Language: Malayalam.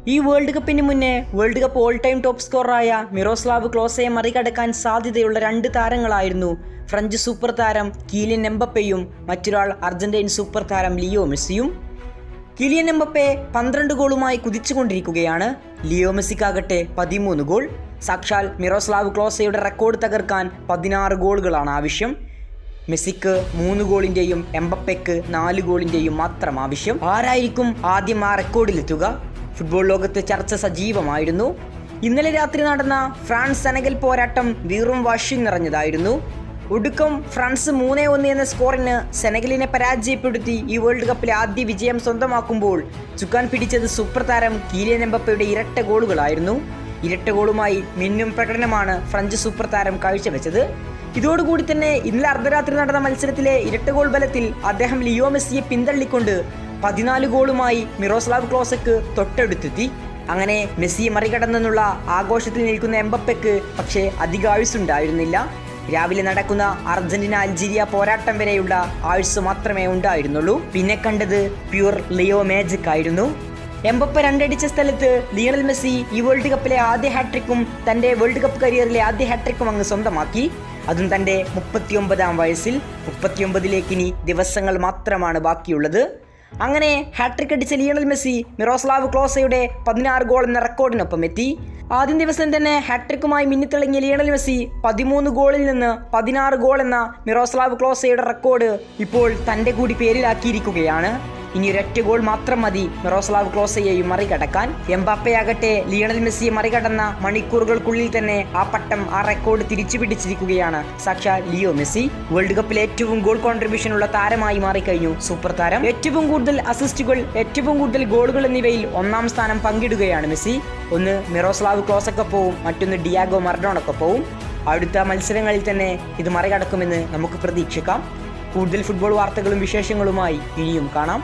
ഈ വേൾഡ് കപ്പിന് മുന്നേ world cup all time top സ്കോററായ മിറോസ്ലാവ് ക്ലോസയെ മറികടക്കാൻ സാധ്യതയുള്ള 2 താരങ്ങളായിരുന്നു ഫ്രഞ്ച് സൂപ്പർ താരം കീലിയൻ എംബപ്പയും മറ്റൊരാൾ അർജന്റീൻ സൂപ്പർ താരം ലിയോ മെസ്സിയും. കിലിയൻ എംബപ്പെ 12 ഗോളുമായി കുതിച്ചുകൊണ്ടിരിക്കുകയാണ്. ലിയോ മെസ്സിക്കാകട്ടെ 13 ഗോൾ. സാക്ഷാൽ മിറോസ്ലാവ് ക്ലോസയുടെ റെക്കോർഡ് തകർക്കാൻ 16 ഗോളുകളാണ് ആവശ്യം. മെസ്സിക്ക് 3 ഗോളിൻ്റെയും എംബപ്പയ്ക്ക് 4 ഗോളിൻ്റെയും മാത്രം ആവശ്യം. ആരായിരിക്കും ആദ്യം ആ റെക്കോർഡിലെത്തുക? ഫുട്ബോൾ ലോകത്ത് ചർച്ച സജീവമായിരുന്നു. ഇന്നലെ രാത്രി നടന്ന ഫ്രാൻസ് സെനഗൽ പോരാട്ടം വീറും വാശി നിറഞ്ഞതായിരുന്നു. ഒടുക്കം ഫ്രാൻസ് 3-1 എന്ന സ്കോറിന് സെനഗലിനെ പരാജയപ്പെടുത്തി ഈ വേൾഡ് കപ്പിലെ ആദ്യ വിജയം സ്വന്തമാക്കുമ്പോൾ ചുക്കാൻ പിടിച്ചത് സൂപ്പർ താരം കീലിയൻ എംബപ്പയുടെ ഇരട്ട ഗോളുകളായിരുന്നു. ഇരട്ട ഗോളുമായി മിന്നും പ്രകടനമാണ് ഫ്രഞ്ച് സൂപ്പർ താരം കാഴ്ചവെച്ചത്. ഇതോടുകൂടി തന്നെ ഇന്നലെ അർദ്ധരാത്രി നടന്ന മത്സരത്തിലെ ഇരട്ട ഗോൾ ബലത്തിൽ അദ്ദേഹം ലിയോ മെസ്സിയെ പിന്തള്ളിക്കൊണ്ട് 14 ഗോളുമായി മിറോസ്ലാവ് ക്ലോസയ്ക്ക് തൊട്ടടുത്തെത്തി. അങ്ങനെ മെസ്സിയെ മറികടന്നെന്നുള്ള ആഘോഷത്തിൽ നിൽക്കുന്ന എംബപ്പയ്ക്ക് പക്ഷേ അധിക ആയുസ്സുണ്ടായിരുന്നില്ല. രാവിലെ നടക്കുന്ന അർജന്റീന അൾജീരിയ പോരാട്ടം വരെയുള്ള ആയുസ് മാത്രമേ ഉണ്ടായിരുന്നുള്ളൂ. പിന്നെ കണ്ടത് പ്യൂർ ലിയോ മാജിക് ആയിരുന്നു. എംബപ്പ 2 അടിച്ച സ്ഥലത്ത് ലിയണൽ മെസ്സി ഈ വേൾഡ് കപ്പിലെ ആദ്യ ഹാട്രിക്കും തൻ്റെ വേൾഡ് കപ്പ് കരിയറിലെ ആദ്യ ഹാട്രിക്കും അങ്ങ് സ്വന്തമാക്കി. അതും തൻ്റെ 39-ാം വയസ്സിൽ. 39ലേക്ക് ഇനി ദിവസങ്ങൾ മാത്രമാണ് ബാക്കിയുള്ളത്. അങ്ങനെ ഹാട്രിക് അടിച്ച ലിയണൽ മെസ്സി മിറോസ്ലാവ് ക്ലോസയുടെ 16 ഗോൾ എന്ന റെക്കോർഡിനൊപ്പം എത്തി. ആദ്യ ദിവസം തന്നെ ഹാട്രിക്കുമായി മിന്നിത്തിളങ്ങിയ ലിയണൽ മെസ്സി 13 ഗോളിൽ നിന്ന് 16 ഗോൾ എന്ന മിറോസ്ലാവ് ക്ലോസയുടെ റെക്കോർഡ് ഇപ്പോൾ തൻ്റെ കൂടി പേരിലാക്കിയിരിക്കുകയാണ്. ഇനി ഒരൊറ്റ ഗോൾ മാത്രം മതി മിറോസ്ലാവ് ക്ലോസയെയും മറികടക്കാൻ. എംബാപ്പയാകട്ടെ ലിയണൽ മെസ്സിയെ മറികടന്ന മണിക്കൂറുകൾക്കുള്ളിൽ തന്നെ ആ റെക്കോർഡ് തിരിച്ചു പിടിച്ചിരിക്കുകയാണ് സാക്ഷാൽ ലിയോ മെസ്സി. വേൾഡ് കപ്പിൽ ഏറ്റവും ഗോൾ കോൺട്രിബ്യൂഷൻ ഉള്ള താരമായി മാറിക്കഴിഞ്ഞു സൂപ്പർ താരം. ഏറ്റവും കൂടുതൽ അസിസ്റ്റുകൾ, ഏറ്റവും കൂടുതൽ ഗോളുകൾ എന്നിവയിൽ 1-ാം സ്ഥാനം പങ്കിടുകയാണ് മെസ്സി. ഒന്ന് മിറോസ്ലാവ് ക്ലോസക്കൊപ്പവും മറ്റൊന്ന് ഡിയാഗോ മറഡോണക്കൊപ്പവും. അടുത്ത മത്സരങ്ങളിൽ തന്നെ ഇത് മറികടക്കുമെന്ന് നമുക്ക് പ്രതീക്ഷിക്കാം. കൂടുതൽ ഫുട്ബോൾ വാർത്തകളും വിശേഷങ്ങളുമായി ഇനിയും കാണാം.